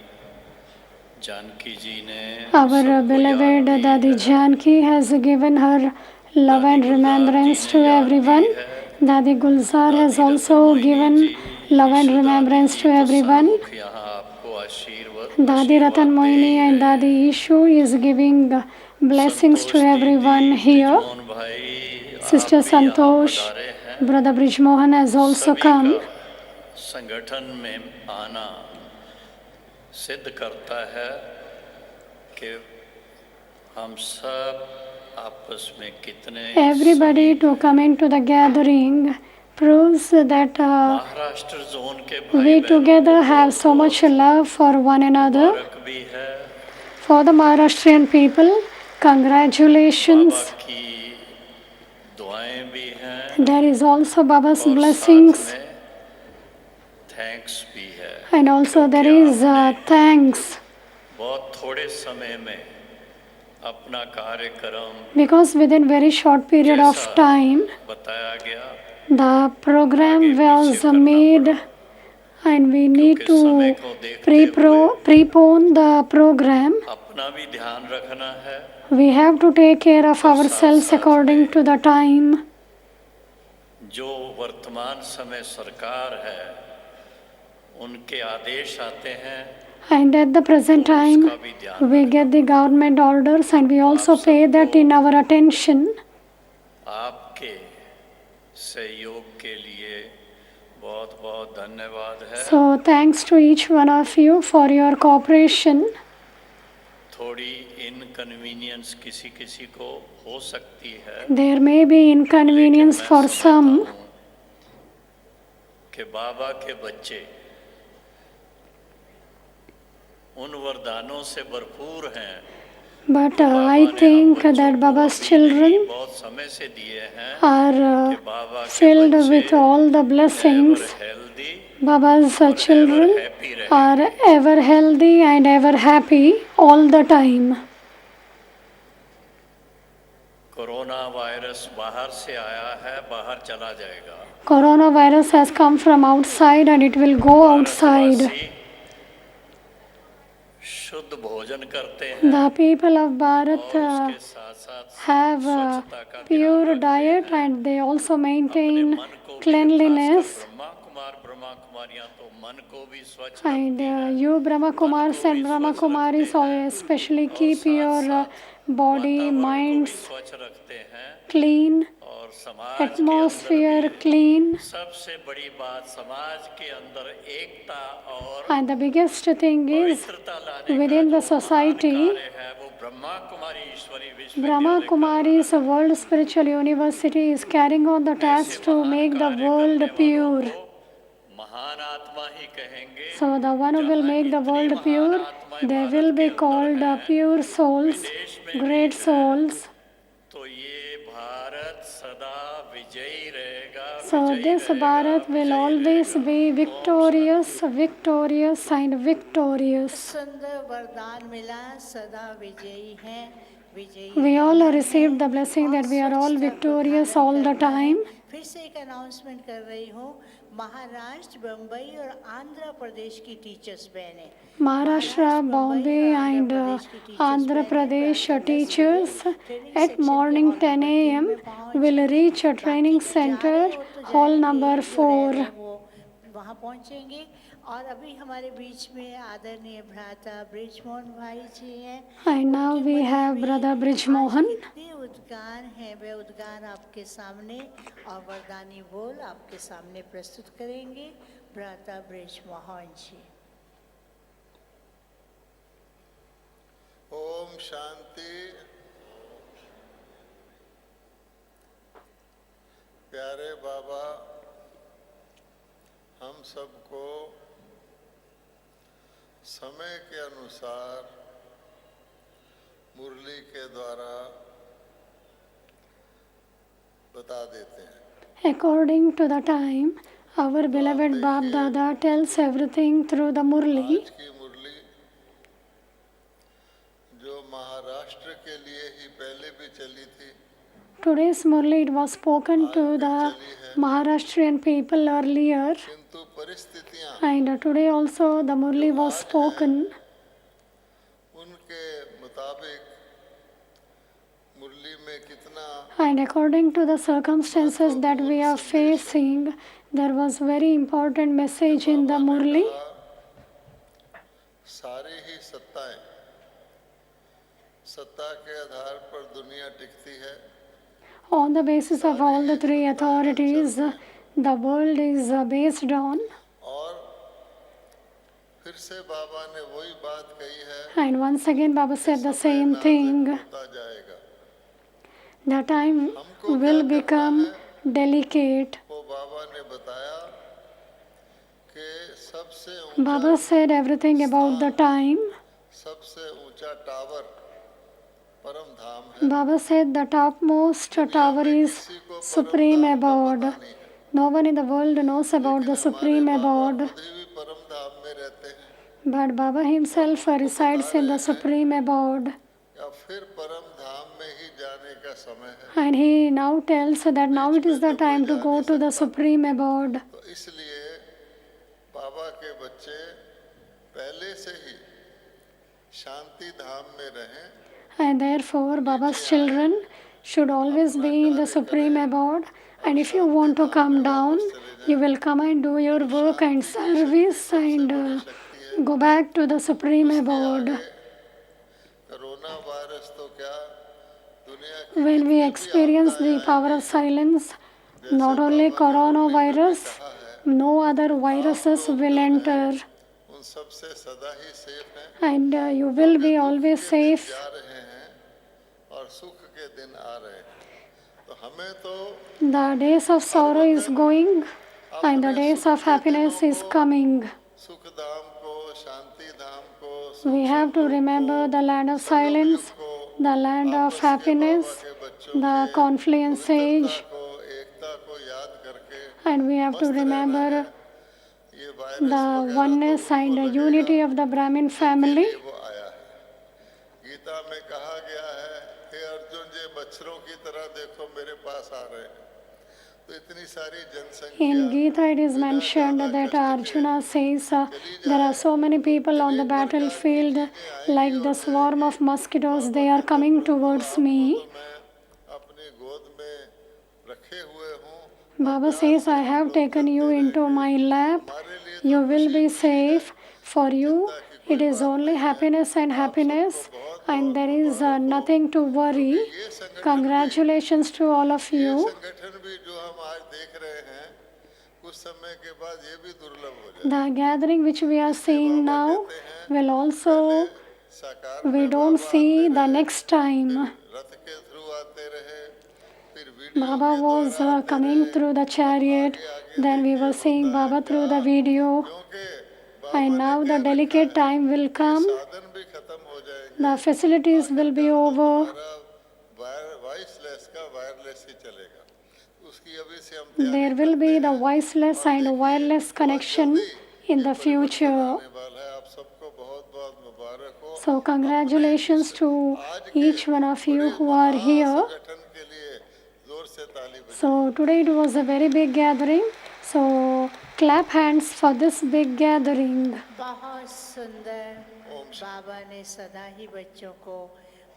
जानकी जी ने Our सबको beloved याद की Dadi है। Janki has given her love and remembrance to everyone. Dadi Gulzar has also given love and remembrance to everyone. यहाँ आपको आशीर्वाद Dadi Ratan Mohini and Dadi Ishu is giving blessings to everyone here. Mohan भाई Sister आप भी यहाँ Santosh, पधारे हैं। Brother Brijmohan has also सभी come. का संगठन में आना सिद्ध करता है कि हम सब आपस में कितने Everybody to come into the gathering proves that Maharashtra zone के भाई we बहनों together have so much love for one another. मुबारक भी है। For the Maharashtrian people, congratulations. बाबा की दुआएं भी हैं There is also Baba's और blessings, साथ में थैंक्स भी है। and also there is thanks, बहुत थोड़े समय में अपना कार्यक्रम because within very short period of जैसा time बताया गया the program was made, and we need to prepone the program. अपना भी ध्यान रखना है। We have to take care of ourselves according to the time. जो वर्तमान समय सरकार है उनके आदेश आते हैं, And at the present time, उसका भी ध्यान we get the government orders, and we also pay that in our attention. आपके सहयोग के लिए बहुत बहुत धन्यवाद है। So thanks to each one of you for your cooperation. थोड़ी इनकन्वीनियंस किसी किसी को हो सकती है, There may be inconvenience for some, कि बाबा के बच्चे उन वरदानों से भरपूर हैं but I think that Baba's children बहुत समय से दिए हैं are कि बाबा के filled बच्चे with all the blessings. Healthy Baba's children are ever healthy and ever happy all the time. Corona virus बाहर से आया है, बाहर चला जाएगा। Coronavirus has come from outside and it will go outside. भारतवासी शुद्ध भोजन करते हैं The people of Bharat और उसके साथ साथ have स्वच्छता का pure ध्यान diet रखते हैं। and they also अपने maintain मन को भी, cleanliness. खासकर ब्रह्मा कुमारियां तो मन को भी स्वच्छ And रखती हैं। you Brahma Kumars and Brahma Kumaris especially keep your body, वातावरण को भी minds स्वच्छ रखते हैं clean, और समाज के atmosphere अंदर भी clean. सबसे बड़ी बात समाज के अंदर एकता और And the biggest thing is पवित्रता लाने within का the जो महान society, कार्य है वो ब्रह्मा कुमारी ईश्वरी Brahma विश्वविद्यालय Kumari's World Spiritual University is carrying on the task to make the world pure. महान आत्मा ही कहेंगे। So the one who will make the world pure, they will be called pure souls, great souls. तो ये भारत सदा विजयी रहेगा। So this Bharat will always be victorious, victorious and victorious. सुंदर वरदान मिला, सदा विजयी हैं, विजयी We all हैं। received the blessing that we are all victorious all the time. फिर से एक अनाउंसमेंट कर रही हूँ, महाराष्ट्र, बम्बई और आंध्र प्रदेश की टीचर्स बहनें Maharashtra, Bombay, and Andhra Pradesh teachers at morning 10 a.m. will reach a training center, hall number 4. वहाँ पहुँचेंगे। और अभी हमारे बीच में आदरणीय भ्राता ब्रिजमोहन भाई जी हैं। And now we have Brother Brij Mohan. कितने उद्गार हैं, वे उद्गार आपके सामने और वरदानी बोल आपके सामने प्रस्तुत करेंगे भ्राता ब्रिजमोहन जी। ओम शांति। प्यारे बाबा, हम सबको समय के अनुसार मुरली के द्वारा बता देते हैं। According to the time, our beloved Bab Dada tells everything through the Murli. आज की मुरली जो महाराष्ट्र के लिए ही पहले भी चली थी, Today's Murli, it was spoken to the Maharashtrian people earlier, किंतु परिस्थितियां and today also the Murli was spoken. उनके मुताबिक मुरली में कितना And according to the circumstances that we are facing, there was very important message in the Murli. सारी ही सत्ताएं, सत्ता के आधार पर दुनिया टिकती है। On the basis of all the three authorities, the world is based on. और फिर से बाबा ने वही बात कही है, And once again, Baba said the same thing. होता जाएगा। The time will become delicate. वो बाबा ने बताया कि सबसे Baba said everything about the time. सबसे ऊंचा टावर परम धाम है। Baba said the topmost tower is Supreme Abode. No one in the world knows about the Supreme Abode. खुद ही भी परम धाम में रहते हैं, But Baba himself resides in the Supreme Abode. या फिर परम धाम में ही जाने का समय है। And he now tells that now it is the time to go to the Supreme Abode. तो इसलिए बाबा के बच्चे पहले से ही शांति धाम में रहें, And therefore, Baba's children should always be in the Supreme Abode. And if you want to come down, you will come and do your work and service and go back to the Supreme Abode. Corona virus तो क्या दुनिया की When we experience the power of silence, not only coronavirus, no other viruses will enter. उन सबसे सदा ही safe हैं, And you will be always safe. जा रहे हैं और सुख के दिन आ रहे हैं। तो हमें तो The days of sorrow is going and the days of happiness is coming. सुख धाम को, शांति धाम को, We have to remember the land of silence, the land of happiness, the confluence age, को, एकता को याद करके and we have to remember ये virus the oneness and the unity of the Brahmin family. वो आया है। गीता में कहा गया है, हे अर्जुन जी बच्चों की तरह देखो मेरे पास आ रहे हैं। तो इतनी सारी जनसंख्या In Gita, it is mentioned that Arjuna says there are so many people on the battlefield, like the swarm of mosquitoes, they are coming towards me. मैं अपनी गोद में रखे हुए हूँ। Baba says, I have taken you into my lap. You will be safe. For you, it is only happiness and happiness, and there is nothing to worry. Congratulations to all of you. संगठन भी जो हम आज देख रहे हैं, कुछ समय के बाद ये भी दुर्लभ हो जाए। The gathering which we are seeing now will also, साकार we don't see the next time. रथ के थ्रू आते रहे, फिर video Baba was coming through the chariot, then we were seeing Baba through the video, क्योंकि and now the delicate time will come. साधन भी खत्म हो जाएंगे। The facilities will be over. Voiceless का वायरलेस ही चलेगा। उसकी अभी से हम There will be the voiceless and wireless connection in the future. आने वाला है। आप सबको बहुत बहुत मुबारक हो। So congratulations to each one of you who are here. संगठन के लिए जोर से ताली बजाएं। So today it was a very big gathering. So clap hands for this big gathering. बहुत सुंदर। बाबा ने सदा ही बच्चों को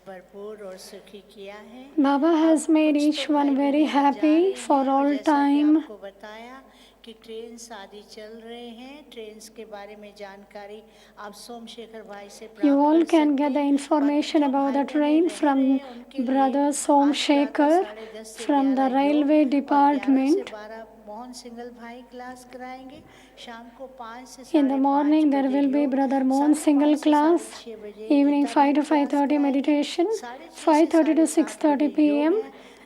भरपूर और सुखी किया है। Baba has made each one very happy for all time. आपको बताया कि ट्रेन आदि चल रहे हैं, ट्रेन के बारे में जानकारी आप सोमशेखर भाई से प्राप्त You all कर can सकते get the हैं। information और जो about the भाई train बहनें from रह रहे हैं, उनके लिए Brother आज Somshekhar प्रातः 10:30 से from the 11 railway योग और 11 department. से 12 मोहन सिंगल भाई क्लास कराएंगे। शाम को 5 से In the morning there will be Brother Mohan Single class. Evening 5 to 5:30 meditation. 5:30 to 6:30 p.m.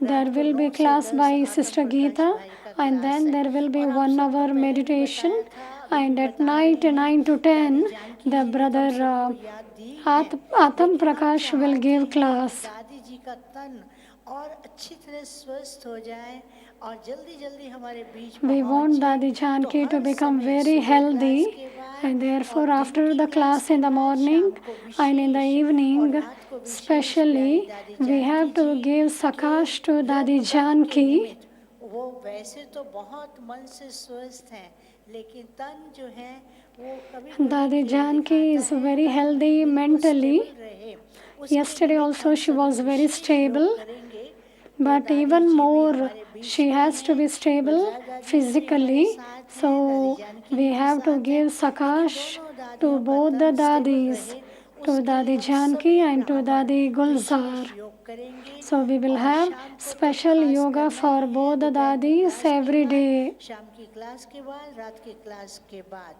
There will be class by Sister Geeta, and then there will be 1 hour meditation. And at night 9 to 10 the Brother Atam Prakash will give class. दादी जी का तन और अच्छी तरह स्वस्थ हो जाए और जल्दी जल्दी हमारे बीच We want Dadi Janki to become very healthy, and therefore after the class in the morning and in the evening, especially we have to give Sakash to Dadi Janki. वो वैसे तो बहुत मन से स्वस्थ हैं, लेकिन तन जो है वो कभी Dadi Janki is very healthy mentally. Yesterday also she was very stable, but even more she has to be stable physically. So we have to give Sakash to both the Dadis, to Dadi Janki and to Dadi Gulzar. So we will have special yoga for both the Dadis every day. शाम की class के बाद, रात की class के बाद।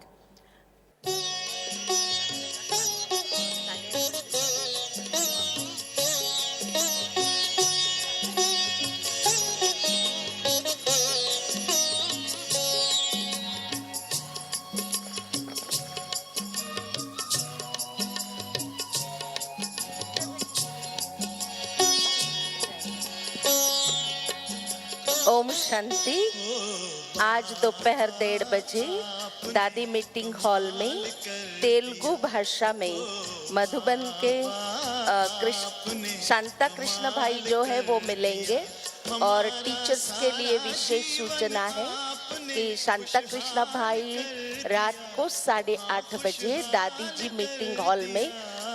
ओम शांति। आज दोपहर 1:30 बजे दादी मीटिंग हॉल में तेलुगु भाषा में मधुबन के शांता कृष्ण भाई जो है वो मिलेंगे। और टीचर्स के लिए विशेष सूचना है कि शांता कृष्ण भाई रात को 8:30 बजे दादी जी मीटिंग हॉल में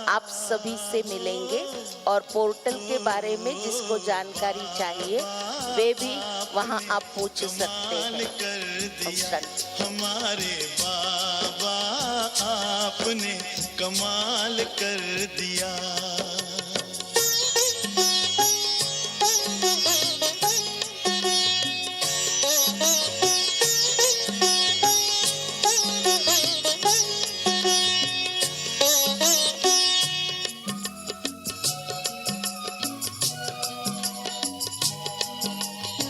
आप सभी से मिलेंगे। और पोर्टल के बारे में जिसको जानकारी चाहिए वे भी वहां आप पूछ सकते हैं। हमारे बाबा आपने कमाल कर दिया।